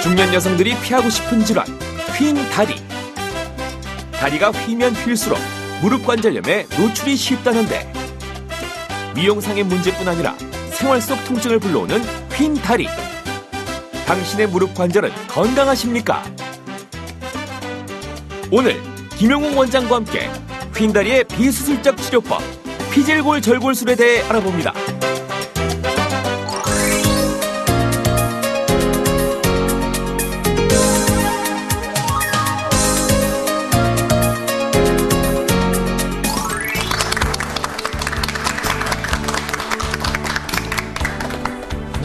중년 여성들이 피하고 싶은 질환, 휜 다리. 다리가 휘면 휠수록 무릎 관절염에 노출이 쉽다는데 미용상의 문제뿐 아니라 생활 속 통증을 불러오는 휜 다리. 당신의 무릎 관절은 건강하십니까? 오늘 김용웅 원장과 함께 휜 다리의 비수술적 치료법, 피질골 절골술에 대해 알아봅니다.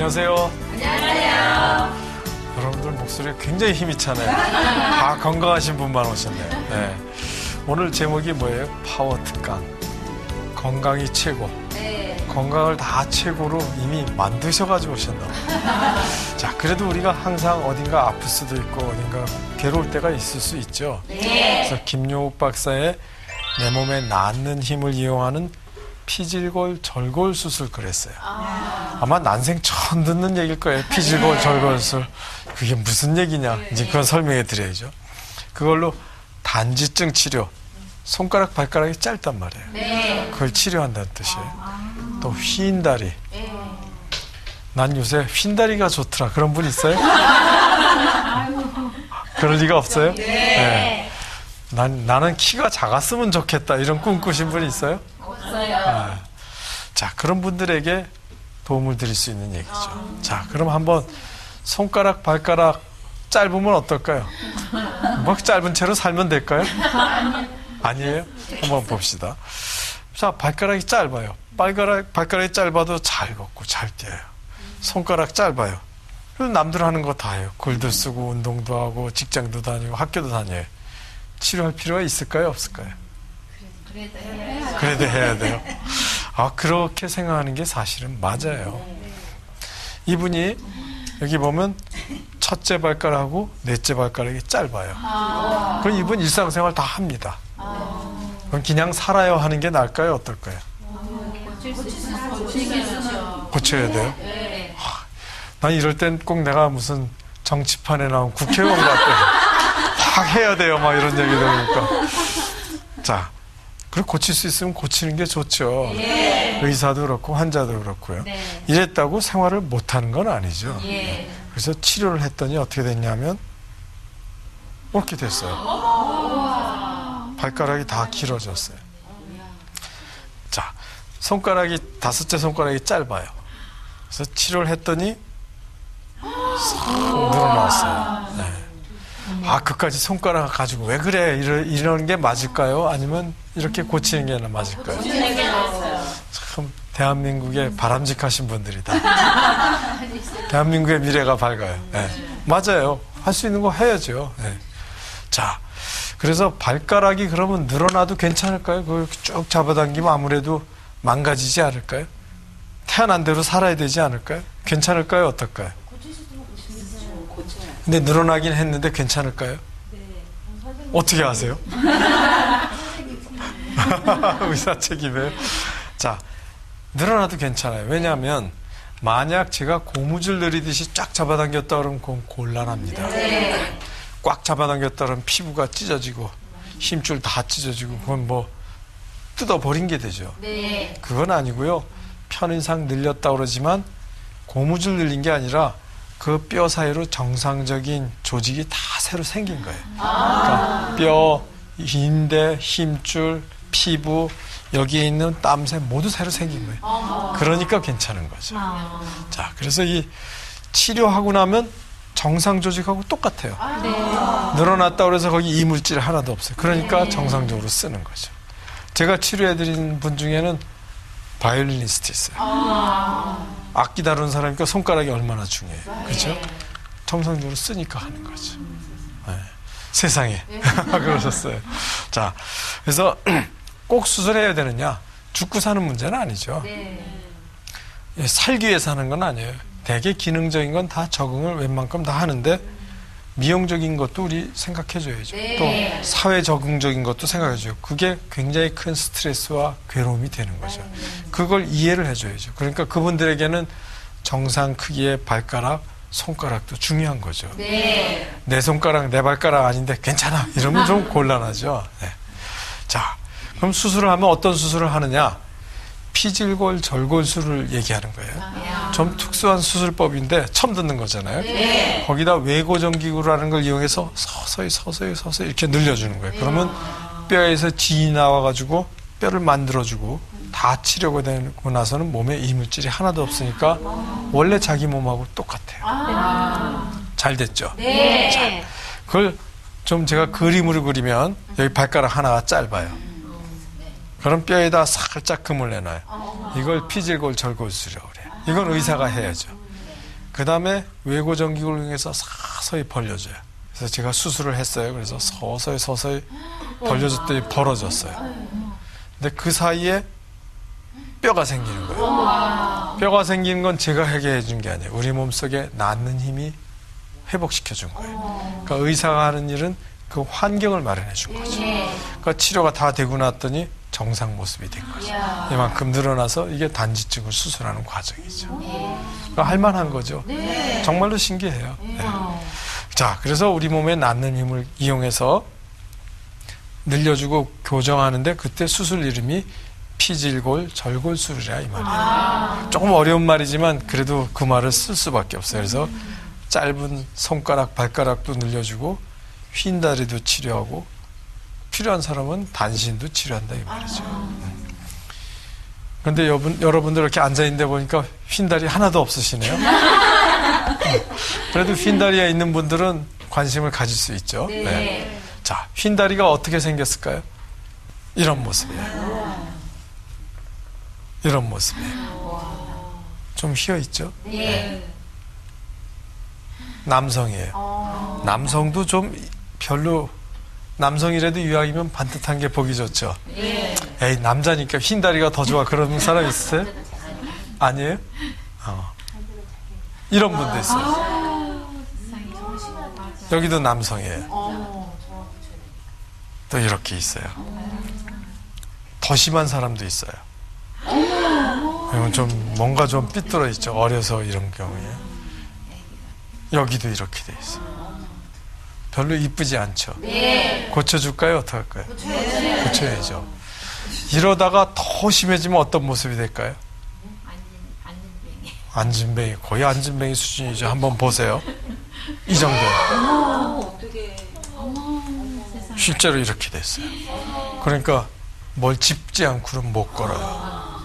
안녕하세요. 안녕하세요. 여러분들 목소리가 굉장히 힘이 차네요. 다 건강하신 분만 오셨네요. 네. 오늘 제목이 뭐예요? 파워 특강. 건강이 최고. 네. 건강을 다 최고로 이미 만드셔가지고 오셨나 봐요. 자, 그래도 우리가 항상 어딘가 아플 수도 있고 어딘가 괴로울 때가 있을 수 있죠. 네. 그래서 김용욱 박사의 내 몸에 낫는 힘을 이용하는 피질골 절골 수술 그랬어요. 아마 난생 처음 듣는 얘기일 거예요. 피질골 절골술. 그게 무슨 얘기냐. 이제 그건 설명해 드려야죠. 그걸로 단지증 치료. 손가락 발가락이 짧단 말이에요. 네. 그걸 치료한다는 뜻이에요. 또 휜다리. 난 요새 휜다리가 좋더라. 그런 분 있어요? 그럴 리가 없어요? 네. 나는 키가 작았으면 좋겠다. 이런 꿈 꾸신 분 있어요? 없어요. 자, 그런 분들에게 도움을 드릴 수 있는 얘기죠. 자, 그럼 한번 손가락, 발가락 짧으면 어떨까요? 뭐 짧은 채로 살면 될까요? 아니에요? 한번 봅시다. 자, 발가락이 짧아요. 발가락이 짧아도 잘 걷고 잘 뛰어요. 손가락 짧아요. 그래서 남들 하는 거 다 해요. 글도 쓰고 운동도 하고 직장도 다니고 학교도 다녀요. 치료할 필요가 있을까요? 없을까요? 그래도 해야 돼요. 아, 그렇게 생각하는 게 사실은 맞아요. 이분이 여기 보면 첫째 발가락하고 넷째 발가락이 짧아요. 그럼 이분 일상생활 다 합니다. 그럼 그냥 살아요 하는 게 나을까요? 어떨까요? 고쳐야 돼요? 난 이럴 땐 꼭 내가 무슨 정치판에 나온 국회의원 같아요. 확 해야 돼요. 막 이런 얘기 들으니까. 자, 그리고 고칠 수 있으면 고치는 게 좋죠. 의사도 그렇고 환자도 그렇고요. 이랬다고 생활을 못하는 건 아니죠. 그래서 치료를 했더니 어떻게 됐냐면 이렇게 됐어요. 발가락이 다 길어졌어요. 자, 다섯째 손가락이 짧아요. 그래서 치료를 했더니 싹 늘어났어요. 네. 아, 그까지 손가락 가지고 왜 그래? 이러는 게 맞을까요? 아니면 이렇게 고치는 게 맞을까요? 고치는 게 나았어요. 참, 대한민국의 바람직하신 분들이다. 대한민국의 미래가 밝아요. 네. 맞아요. 할 수 있는 거 해야죠. 네. 자, 그래서 발가락이 그러면 늘어나도 괜찮을까요? 그걸 쭉 잡아당기면 아무래도 망가지지 않을까요? 태어난 대로 살아야 되지 않을까요? 괜찮을까요? 어떨까요? 근데 늘어나긴 했는데 괜찮을까요? 어떻게 아세요? 의사 책임이에요. 자, 늘어나도 괜찮아요. 왜냐하면 만약 제가 고무줄 내리듯이 쫙 잡아당겼다 그러면 그건 곤란합니다. 꽉 잡아당겼다 그러면 피부가 찢어지고 힘줄 다 찢어지고 그건 뭐 뜯어버린 게 되죠. 그건 아니고요. 편의상 늘렸다 그러지만 고무줄 늘린 게 아니라 그 뼈 사이로 정상적인 조직이 다 새로 생긴 거예요. 그러니까 뼈, 인대, 힘줄, 피부, 여기에 있는 땀새 모두 새로 생긴 거예요. 그러니까 괜찮은 거죠. 자, 그래서 이 치료하고 나면 정상 조직하고 똑같아요. 늘어났다고 해서 거기 이물질 하나도 없어요. 그러니까 정상적으로 쓰는 거죠. 제가 치료해드린 분 중에는 바이올리니스트 있어요. 악기 다루는 사람이니까 손가락이 얼마나 중요해요. 그렇죠? 정상적으로 쓰니까 하는 거죠. 네. 세상에. 그러셨어요. 자, 그래서 꼭 수술해야 되느냐? 죽고 사는 문제는 아니죠. 살기 위해서 하는 건 아니에요. 되게 기능적인 건 다 적응을 웬만큼 다 하는데 미용적인 것도 우리 생각해줘야죠. 또 사회 적응적인 것도 생각해줘요. 그게 굉장히 큰 스트레스와 괴로움이 되는 거죠. 그걸 이해를 해줘야죠. 그러니까 그분들에게는 정상 크기의 발가락 손가락도 중요한 거죠. 네. 내 손가락, 내 발가락 아닌데 괜찮아. 이러면 좀 곤란하죠. 네. 자, 그럼 수술을 하면 어떤 수술을 하느냐? 피질골 절골술을 얘기하는 거예요. 좀 특수한 수술법인데 처음 듣는 거잖아요. 네. 거기다 외고정기구라는 걸 이용해서 서서히 이렇게 늘려주는 거예요. 그러면 뼈에서 진이 나와가지고 뼈를 만들어주고 다 치료가 되고 나서는 몸에 이물질이 하나도 없으니까 원래 자기 몸하고 똑같아요. 잘 됐죠? 네. 그걸 좀 제가 그림으로 그리면 여기 발가락 하나가 짧아요. 그럼 뼈에다 살짝 금을 내놔요. 이걸 피질골 절골술이라고 그래요. 이건 의사가 해야죠. 그 다음에 외고정기구를 이용해서 서서히 벌려줘요. 그래서 제가 수술을 했어요. 그래서 서서히 벌려줬더니 벌어졌어요. 근데 그 사이에 뼈가 생기는 거예요. 뼈가 생기는 건 제가 하게 해준 게 아니에요. 우리 몸속에 낫는 힘이 회복시켜 준 거예요. 그러니까 의사가 하는 일은 그 환경을 마련해 준 거죠. 그러니까 치료가 다 되고 났더니 정상 모습이 된 거죠. 이만큼 늘어나서 이게 단지증을 수술하는 과정이죠. 그러니까 할만한 거죠. 정말로 신기해요. 네. 자, 그래서 우리 몸에 낫는 힘을 이용해서 늘려주고 교정하는데 그때 수술 이름이 피질골 절골술이라 이 말이에요. 조금 어려운 말이지만 그래도 그 말을 쓸 수밖에 없어요. 그래서 짧은 손가락, 발가락도 늘려주고 휜다리도 치료하고 필요한 사람은 단신도 치료한다 이 말이죠. 그런데 여러분들 이렇게 앉아있는데 보니까 휜다리 하나도 없으시네요. 그래도 휜다리가 있는 분들은 관심을 가질 수 있죠. 네. 자, 휜다리가 어떻게 생겼을까요? 이런 모습이에요. 이런 모습이에요. 좀 휘어있죠? 네. 남성이에요. 남성도 좀 별로 남성이라도 이왕이면 반듯한 게 보기 좋죠. 에이, 남자니까 흰 다리가 더 좋아. 그런 사람 있으세요? 아니에요? 이런 분도 있어요. 여기도 남성이에요. 또 이렇게 있어요. 더 심한 사람도 있어요. 이건 좀 뭔가 좀 삐뚤어 있죠. 어려서 이런 경우에. 여기도 이렇게 돼 있어요. 별로 이쁘지 않죠. 고쳐줄까요? 어떡할까요? 고쳐야죠. 이러다가 더 심해지면 어떤 모습이 될까요? 안진뱅이. 거의 안진뱅이 수준이죠. 한번 보세요. 이 정도예요. 실제로 이렇게 됐어요. 그러니까 뭘 짚지 않고는 못 걸어요.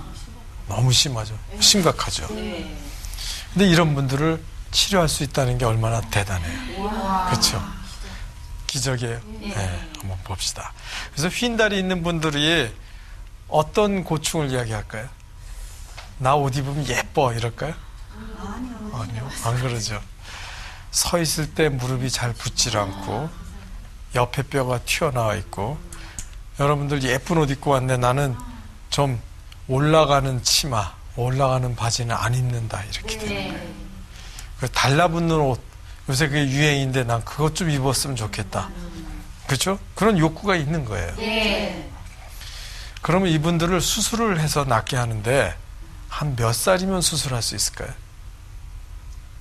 너무 심하죠. 심각하죠. 근데 이런 분들을 치료할 수 있다는 게 얼마나 대단해요. 그렇죠? 기적이에요. 네, 한번 봅시다. 그래서 휜다리 있는 분들이 어떤 고충을 이야기할까요? 나 옷 입으면 예뻐 이럴까요? 아니요. 안 그러죠. 서 있을 때 무릎이 잘 붙질 않고 옆에 뼈가 튀어나와 있고 여러분들 예쁜 옷 입고 왔는데 나는 좀 올라가는 치마, 올라가는 바지는 안 입는다 이렇게 되는 거예요. 그 달라붙는 옷 요새 그게 유행인데 난 그것 좀 입었으면 좋겠다. 그렇죠? 그런 욕구가 있는 거예요. 그러면 이분들을 수술을 해서 낫게 하는데 한 몇 살이면 수술할 수 있을까요?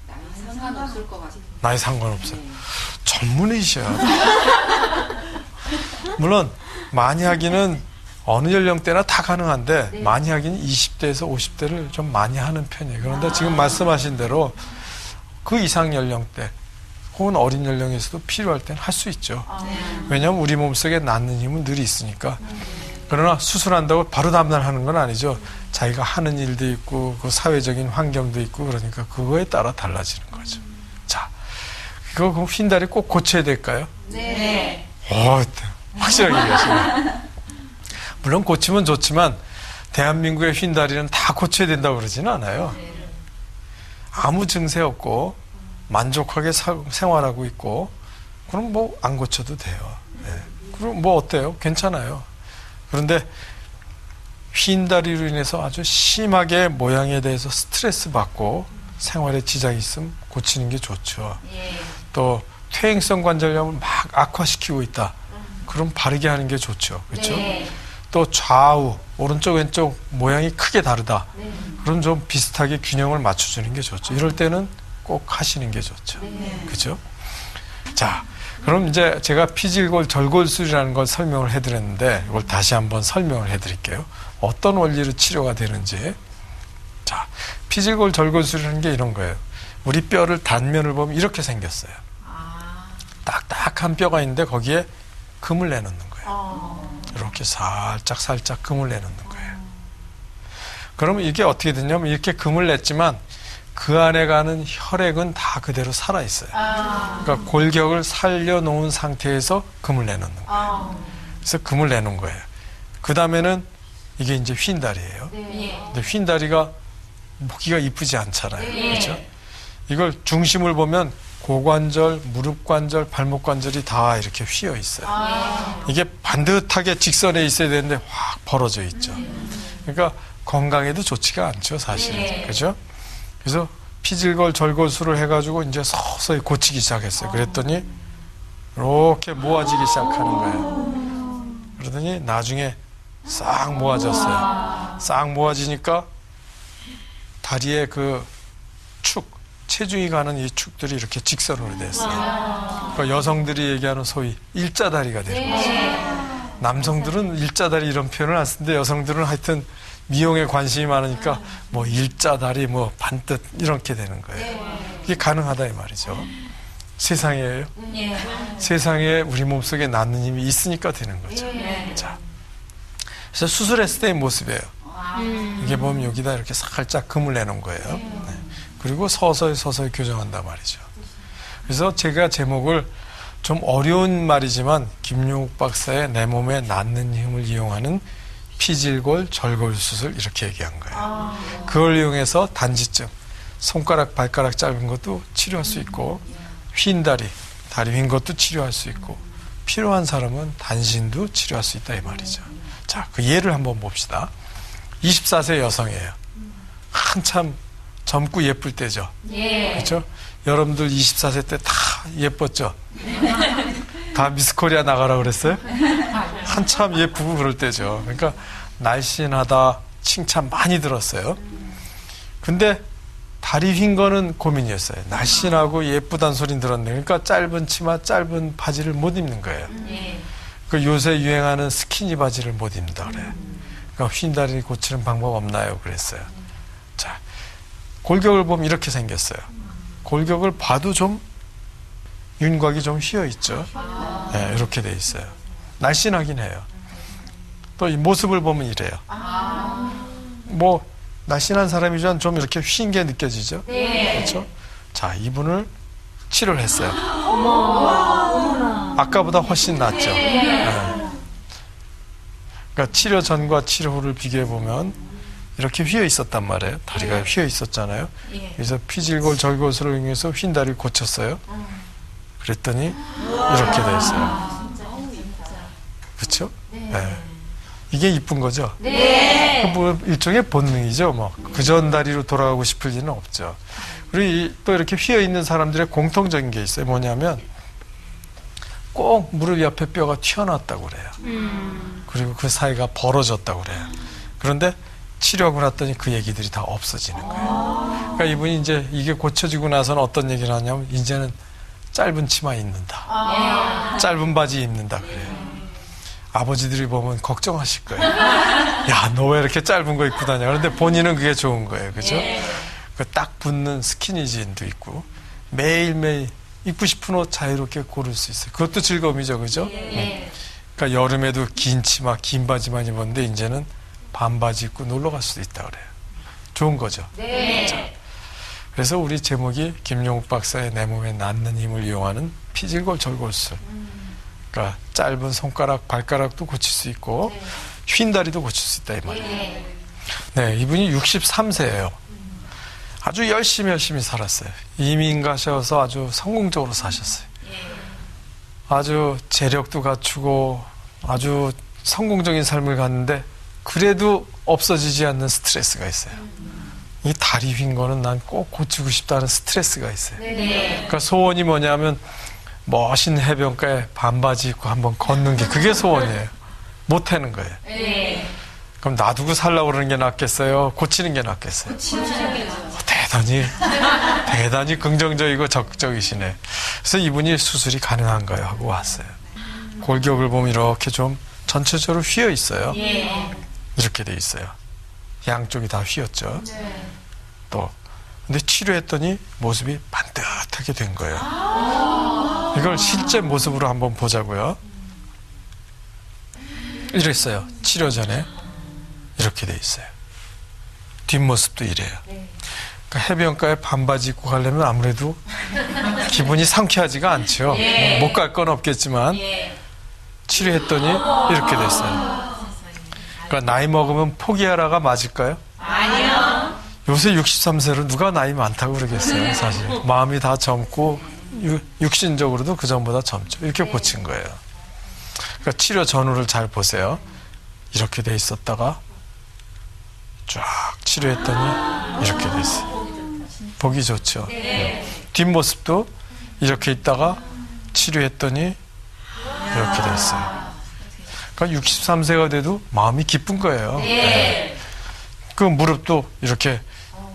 나이 상관없을 것 같아요. 나이 상관없어요. 전문의시야. 물론 많이 하기는 어느 연령대나 다 가능한데 많이 하기는 20대에서 50대를 좀 많이 하는 편이에요. 그런데 지금 말씀하신 대로 그 이상 연령대 혹은 어린 연령에서도 필요할 때는 할 수 있죠. 왜냐하면 우리 몸속에 낫는 힘은 늘 있으니까. 그러나 수술한다고 바로 다음날 하는 건 아니죠. 자기가 하는 일도 있고 그 사회적인 환경도 있고 그러니까 그거에 따라 달라지는 거죠. 자, 그거 그럼 휜다리 꼭 고쳐야 될까요? 네. 확실하게 얘기하시네요. 물론 고치면 좋지만 대한민국의 휜다리는 다 고쳐야 된다고 그러지는 않아요. 아무 증세 없고 만족하게 생활하고 있고 그럼 뭐 안 고쳐도 돼요. 네. 그럼 뭐 어때요? 괜찮아요. 그런데 휜다리로 인해서 아주 심하게 모양에 대해서 스트레스 받고 생활에 지장이 있으면 고치는 게 좋죠. 또 퇴행성 관절염을 막 악화시키고 있다. 그럼 바르게 하는 게 좋죠. 그렇죠? 또 좌우 오른쪽 왼쪽 모양이 크게 다르다. 그럼 좀 비슷하게 균형을 맞춰주는 게 좋죠. 이럴 때는 꼭 하시는 게 좋죠. 그죠? 자, 그럼 이제 제가 피질골 절골술이라는 걸 설명을 해드렸는데 이걸 다시 한번 설명을 해드릴게요. 어떤 원리로 치료가 되는지. 자, 피질골 절골술이라는 게 이런 거예요. 우리 뼈를 단면을 보면 이렇게 생겼어요. 딱딱한 뼈가 있는데 거기에 금을 내놓는 거예요. 이렇게 살짝 금을 내놓는 거예요. 그러면 이게 어떻게 되냐면 이렇게 금을 냈지만 그 안에 가는 혈액은 다 그대로 살아있어요. 그러니까 골격을 살려놓은 상태에서 금을 내놓는 거예요. 그래서 금을 내놓은 거예요. 그 다음에는 이게 이제 휜다리예요. 근데 휜다리가 보기가 이쁘지 않잖아요. 그렇죠? 이걸 중심을 보면 고관절, 무릎관절, 발목관절이 다 이렇게 휘어 있어요. 이게 반듯하게 직선에 있어야 되는데 확 벌어져 있죠. 그러니까 건강에도 좋지가 않죠, 사실은. 그렇죠? 그래서 피질골 절골술을 해가지고 이제 서서히 고치기 시작했어요. 그랬더니 이렇게 모아지기 시작하는 거예요. 그러더니 나중에 싹 모아졌어요. 싹 모아지니까 다리에 그 축, 체중이 가는 이 축들이 이렇게 직선으로 됐어요. 그러니까 여성들이 얘기하는 소위 일자다리가 되는 거죠. 남성들은 일자다리 이런 표현을 안 쓰는데 여성들은 하여튼 미용에 관심이 많으니까 뭐 일자다리 뭐 반듯 이렇게 되는 거예요. 이게 가능하다 이 말이죠. 세상에요. 세상에 우리 몸속에 낫는 힘이 있으니까 되는 거죠. 자, 그래서 수술했을 때의 모습이에요. 이게 보면 여기다 이렇게 살짝 금을 내놓은 거예요. 네. 그리고 서서히 교정한단 말이죠. 그래서 제가 제목을 좀 어려운 말이지만 김용욱 박사의 내 몸에 낫는 힘을 이용하는 피질골 절골 수술 이렇게 얘기한 거예요. 그걸 이용해서 단지증, 손가락 발가락 짧은 것도 치료할 수 있고 휜 다리 휜 것도 치료할 수 있고 필요한 사람은 단신도 치료할 수 있다 이 말이죠. 자, 그 예를 한번 봅시다. 24세 여성이에요. 한참 젊고 예쁠 때죠. 그렇죠? 여러분들 24세 때 다 예뻤죠? 다 미스코리아 나가라 그랬어요? 한참 예쁘고 그럴 때죠. 그러니까 날씬하다 칭찬 많이 들었어요. 근데 다리 휜 거는 고민이었어요. 날씬하고 예쁘다는 소리는 들었는데 그러니까 짧은 치마, 짧은 바지를 못 입는 거예요. 그 요새 유행하는 스키니 바지를 못 입는다 그래요. 그러니까 휜 다리 고치는 방법 없나요? 그랬어요. 자, 골격을 보면 이렇게 생겼어요. 골격을 봐도 좀 윤곽이 좀 휘어 있죠. 네, 이렇게 돼 있어요. 날씬하긴 해요. 또 이 모습을 보면 이래요. 뭐 날씬한 사람이지만 좀 이렇게 휜 게 느껴지죠. 그렇죠? 자, 이분을 치료를 했어요. 아까보다 훨씬 낫죠. 네. 그러니까 치료 전과 치료 후를 비교해 보면 이렇게 휘어 있었단 말이에요. 다리가 휘어 있었잖아요. 그래서 피질골 절골술을 이용해서 휜 다리를 고쳤어요. 그랬더니 이렇게 돼 있어요. 그렇죠? 네. 이게 이쁜 거죠? 뭐 일종의 본능이죠. 뭐 그전 다리로 돌아가고 싶을 리는 없죠. 그리고 또 이렇게 휘어 있는 사람들의 공통적인 게 있어요. 뭐냐면 꼭 무릎 옆에 뼈가 튀어나왔다고 그래요. 그리고 그 사이가 벌어졌다고 그래요. 그런데 치료하고 났더니 그 얘기들이 다 없어지는 거예요. 그러니까 이분이 이제 이게 고쳐지고 나서는 어떤 얘기를 하냐면 이제는 짧은 치마 입는다. 짧은 바지 입는다 그래요. 아버지들이 보면 걱정하실 거예요. 야, 너 왜 이렇게 짧은 거 입고 다녀? 그런데 본인은 그게 좋은 거예요. 그죠? 그 딱 붙는 스키니진도 있고 매일매일 입고 싶은 옷 자유롭게 고를 수 있어요. 그것도 즐거움이죠. 그죠? 그러니까 여름에도 긴 치마, 긴 바지만 입었는데 이제는 반바지 입고 놀러 갈 수도 있다 그래요. 좋은 거죠. 자, 그래서 우리 제목이 김용욱 박사의 내 몸에 낫는 힘을 이용하는 피질골 절골술. 그러니까 짧은 손가락, 발가락도 고칠 수 있고 휜 다리도 고칠 수 있다 이 말이에요. 네, 이분이 63세예요. 아주 열심히 살았어요. 이민 가셔서 아주 성공적으로 사셨어요. 아주 재력도 갖추고 아주 성공적인 삶을 갔는데 그래도 없어지지 않는 스트레스가 있어요. 이 다리 휜 거는 난 꼭 고치고 싶다는 스트레스가 있어요. 그러니까 소원이 뭐냐면 멋있는 해변가에 반바지 입고 한번 걷는 게 그게 소원이에요. 못 하는 거예요. 그럼 놔두고 살라고 그러는 게 낫겠어요? 고치는 게 낫겠어요? 대단히 긍정적이고 적극적이시네. 그래서 이분이 수술이 가능한가요? 하고 왔어요. 골격을 보면 이렇게 좀 전체적으로 휘어 있어요. 이렇게 돼 있어요. 양쪽이 다 휘었죠. 또 근데 치료했더니 모습이 반듯하게 된 거예요. 이걸 실제 모습으로 한번 보자고요. 이랬어요. 치료 전에 이렇게 돼 있어요. 뒷모습도 이래요. 그러니까 해변가에 반바지 입고 가려면 아무래도 기분이 상쾌하지가 않죠. 못 갈 건 없겠지만 치료했더니 이렇게 됐어요. 그러니까 나이 먹으면 포기하라가 맞을까요? 아니요. 요새 63세로 누가 나이 많다고 그러겠어요, 사실. 마음이 다 젊고 육신적으로도 그 전보다 젊죠. 이렇게 고친 거예요. 그러니까 치료 전후를 잘 보세요. 이렇게 돼 있었다가 쫙 치료했더니 이렇게 됐어요. 보기 좋죠. 뒷모습도 이렇게 있다가 치료했더니 이렇게 됐어요. 그러니까 63세가 돼도 마음이 기쁜 거예요. 그 무릎도 이렇게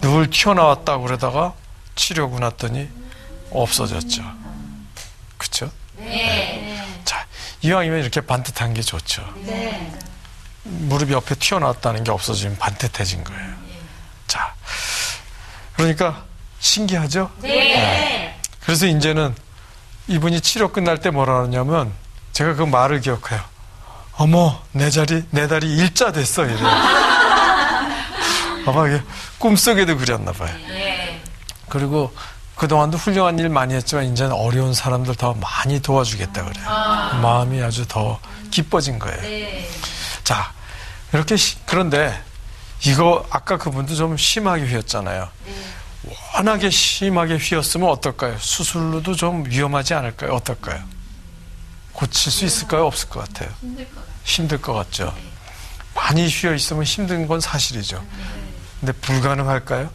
늘 튀어나왔다고 그러다가 치료하고 났더니 없어졌죠. 그렇죠? 자, 이왕이면 이렇게 반듯한 게 좋죠. 무릎 옆에 튀어나왔다는 게 없어지면 반듯해진 거예요. 자, 그러니까 신기하죠? 그래서 이제는 이분이 치료 끝날 때 뭐라 그러냐면 제가 그 말을 기억해요. 어머, 내 다리 일자 됐어. 이래요. 아마 이게 꿈속에도 그렸나 봐요. 그리고 그동안도 훌륭한 일 많이 했지만 이제는 어려운 사람들 더 많이 도와주겠다 그래요. 마음이 아주 더 기뻐진 거예요. 자, 이렇게 그런데 이거 아까 그분도 좀 심하게 휘었잖아요. 워낙에 심하게 휘었으면 어떨까요? 수술로도 좀 위험하지 않을까요? 어떨까요? 고칠 수 있을까요? 없을 것 같아요. 힘들 것 같죠. 많이 휘어 있으면 힘든 건 사실이죠. 근데 불가능할까요?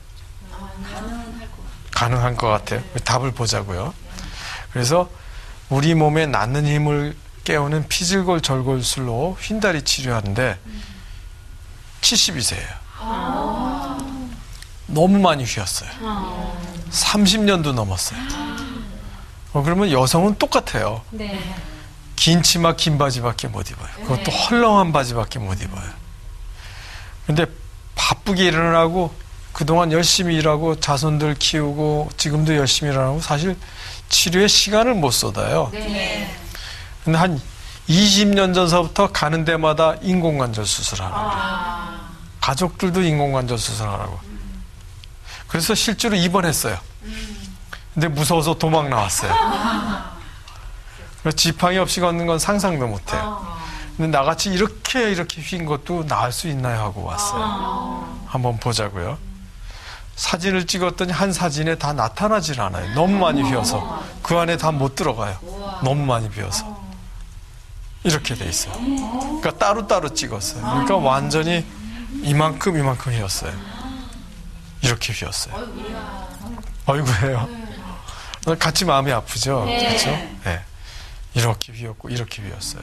가능할 것 같아요. 답을 보자고요. 그래서 우리 몸에 낳는 힘을 깨우는 피질골 절골술로 휜다리 치료하는데 72세예요. 너무 많이 휘었어요. 30년도 넘었어요. 그러면 여성은 똑같아요. 긴 치마, 긴 바지밖에 못 입어요. 그것도 헐렁한 바지밖에 못 입어요. 근데 바쁘게 일어나고 그동안 열심히 일하고 자손들 키우고 지금도 열심히 일하고 사실 치료에 시간을 못 쏟아요. 근데 한 20년 전서부터 가는 데마다 인공관절 수술하라고. 가족들도 인공관절 수술하라고. 그래서 실제로 입원했어요. 근데 무서워서 도망 나왔어요. 지팡이 없이 걷는 건 상상도 못해요. 근데 나같이 이렇게 휜 것도 나을 수 있나요? 하고 왔어요. 한번 보자고요. 사진을 찍었더니 한 사진에 다 나타나질 않아요. 너무 많이 휘어서. 그 안에 다 못 들어가요. 너무 많이 휘어서. 이렇게 돼 있어요. 그러니까 따로따로 찍었어요. 그러니까 완전히 이만큼 휘었어요. 이렇게 휘었어요. 어이구예요. 같이 마음이 아프죠? 그렇죠? 네. 이렇게 휘었고 이렇게 휘었어요.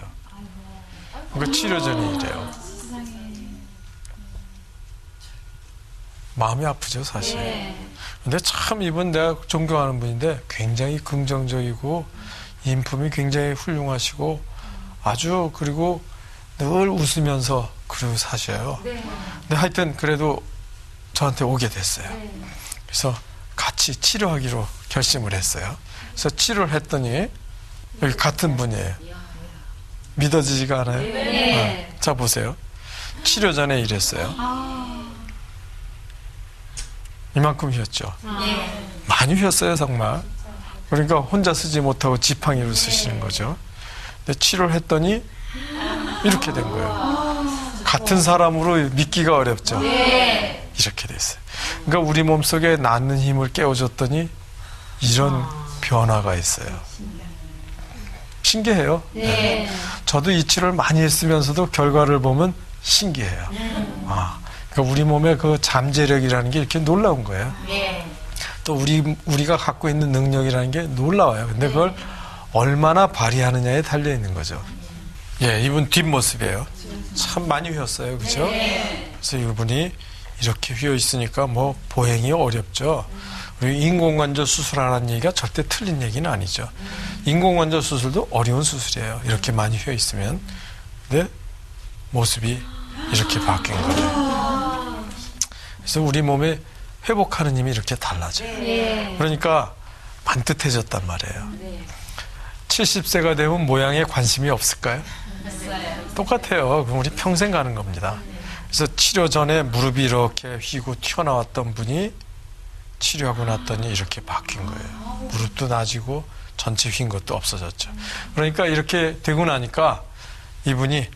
그러니까 치료 전이 이래요. 마음이 아프죠, 사실. 근데 참 이분 내가 존경하는 분인데 굉장히 긍정적이고 인품이 굉장히 훌륭하시고 아주 그리고 늘 웃으면서 그러고 사셔요. 근데 하여튼 그래도 저한테 오게 됐어요. 그래서 같이 치료하기로 결심을 했어요. 그래서 치료를 했더니 여기 같은 분이에요. 믿어지지가 않아요? 자, 보세요. 치료 전에 이랬어요. 이만큼 휘었죠. 많이 휘었어요, 정말. 그러니까 혼자 쓰지 못하고 지팡이를 쓰시는 거죠. 근데 치료를 했더니 이렇게 된 거예요. 같은 사람으로 믿기가 어렵죠. 이렇게 됐어요. 그러니까 우리 몸속에 낳는 힘을 깨워줬더니 이런 변화가 있어요. 신기해요. 네. 저도 이 치료를 많이 했으면서도 결과를 보면 신기해요. 그러니까 우리 몸의 그 잠재력이라는 게 이렇게 놀라운 거예요. 또 우리가 갖고 있는 능력이라는 게 놀라워요. 근데 그걸 얼마나 발휘하느냐에 달려 있는 거죠. 예, 이분 뒷모습이에요. 참 많이 휘었어요, 그죠? 그래서 이분이 이렇게 휘어 있으니까 뭐 보행이 어렵죠. 우리 인공관절 수술하라는 얘기가 절대 틀린 얘기는 아니죠. 인공관절 수술도 어려운 수술이에요. 이렇게 많이 휘어 있으면. 근데 모습이 이렇게 바뀐 거예요. 그래서 우리 몸에 회복하는 힘이 이렇게 달라져요. 네. 그러니까 반듯해졌단 말이에요. 네. 70세가 되면 모양에 관심이 없을까요? 있어요. 똑같아요. 그럼 우리 평생 가는 겁니다. 그래서 치료 전에 무릎이 이렇게 휘고 튀어나왔던 분이 치료하고 났더니 이렇게 바뀐 거예요. 무릎도 나아지고 전체 휜 것도 없어졌죠. 그러니까 이렇게 되고 나니까 이분이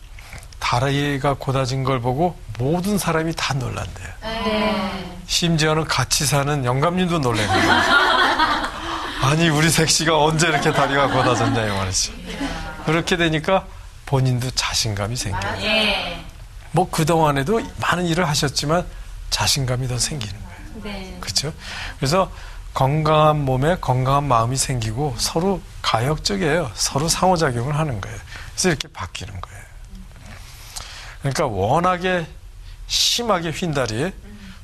다리가 곧아진 걸 보고 모든 사람이 다 놀란대요. 네. 심지어는 같이 사는 영감님도 놀란 거예요. 아니 우리 색시가 언제 이렇게 다리가 곧아졌냐 이 말이지. 그렇게 되니까 본인도 자신감이 생겨요. 예. 뭐 그동안에도 많은 일을 하셨지만 자신감이 더 생기는 거예요. 네. 그렇죠? 그래서 건강한 몸에 건강한 마음이 생기고 서로 가역적이에요. 서로 상호작용을 하는 거예요. 그래서 이렇게 바뀌는 거예요. 그러니까 워낙에 심하게 휜 다리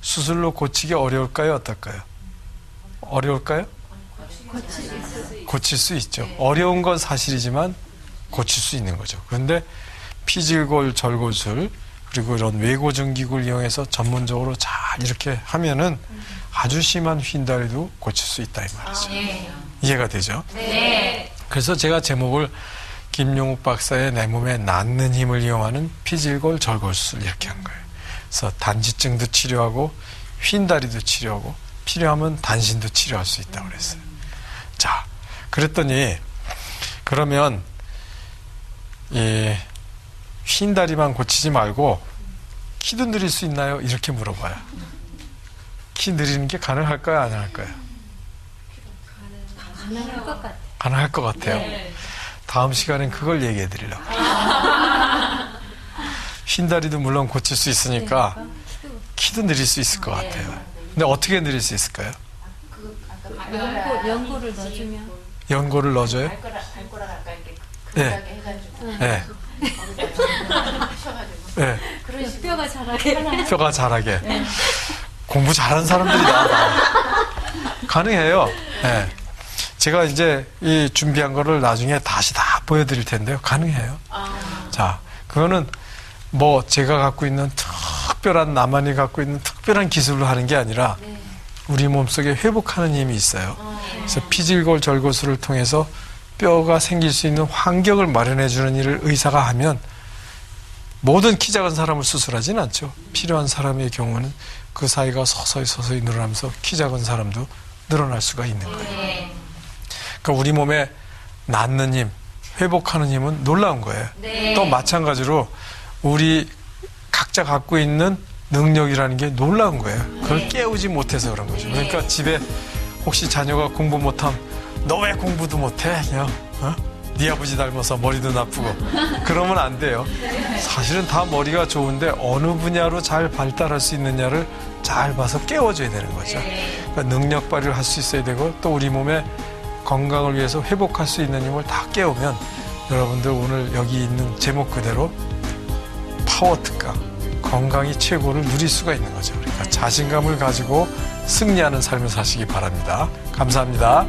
수술로 고치기 어려울까요? 어떨까요? 어려울까요? 고칠 수 있죠. 어려운 건 사실이지만 고칠 수 있는 거죠. 그런데 피질골 절골술 그리고 이런 외고증기구를 이용해서 전문적으로 잘 이렇게 하면은 아주 심한 휜다리도 고칠 수 있다 이 말이죠. 예. 이해가 되죠? 네. 그래서 제가 제목을 김용욱 박사의 내 몸에 낫는 힘을 이용하는 피질골 절골술 이렇게 한 거예요. 그래서 단지증도 치료하고 휜다리도 치료하고 필요하면 단신도 치료할 수 있다고 그랬어요. 자, 그랬더니 그러면 이 휜다리만 고치지 말고 키도 늘릴 수 있나요? 이렇게 물어봐요. 키 늘리는 게 가능할까요? 안 할까요? 가능할 것 같아요. 가능할 것 같아요. 네. 다음 시간엔 그걸 얘기해 드리려고. 휜다리도 물론 고칠 수 있으니까 키도 늘릴 수 있을 것 같아요. 근데 어떻게 늘릴 수 있을까요? 연고를 넣어주면. 연고를 넣어줘요? 발가락 아까 이렇게 네. 근하게 해가지고 네. 하셔가지고 네. 그래서 뼈가 자라게. 뼈가 자라게. 공부 잘하는 사람들이다. 가능해요. 네. 제가 이제 이 준비한 거를 나중에 다시 다 보여드릴 텐데요. 가능해요. 자, 그거는 뭐 제가 갖고 있는 특별한 나만이 갖고 있는 특별한 기술로 하는 게 아니라 우리 몸속에 회복하는 힘이 있어요. 그래서 피질골 절골술을 통해서 뼈가 생길 수 있는 환경을 마련해 주는 일을 의사가 하면 모든 키 작은 사람을 수술하지는 않죠. 필요한 사람의 경우는 그 사이가 서서히 늘어나면서 키 작은 사람도 늘어날 수가 있는 거예요. 그러니까 우리 몸에 낫는 힘, 회복하는 힘은 놀라운 거예요. 네. 또 마찬가지로 우리 각자 갖고 있는 능력이라는 게 놀라운 거예요. 그걸 깨우지 못해서 그런 거죠. 그러니까 집에 혹시 자녀가 공부 못하면 너 왜 공부도 못해? 그냥 네 아버지 닮아서 머리도 나쁘고 그러면 안 돼요. 사실은 다 머리가 좋은데 어느 분야로 잘 발달할 수 있느냐를 잘 봐서 깨워줘야 되는 거죠. 그러니까 능력 발휘를 할 수 있어야 되고 또 우리 몸의 건강을 위해서 회복할 수 있는 힘을 다 깨우면 여러분들 오늘 여기 있는 제목 그대로 파워 특강, 건강이 최고를 누릴 수가 있는 거죠. 그러니까 자신감을 가지고 승리하는 삶을 사시기 바랍니다. 감사합니다.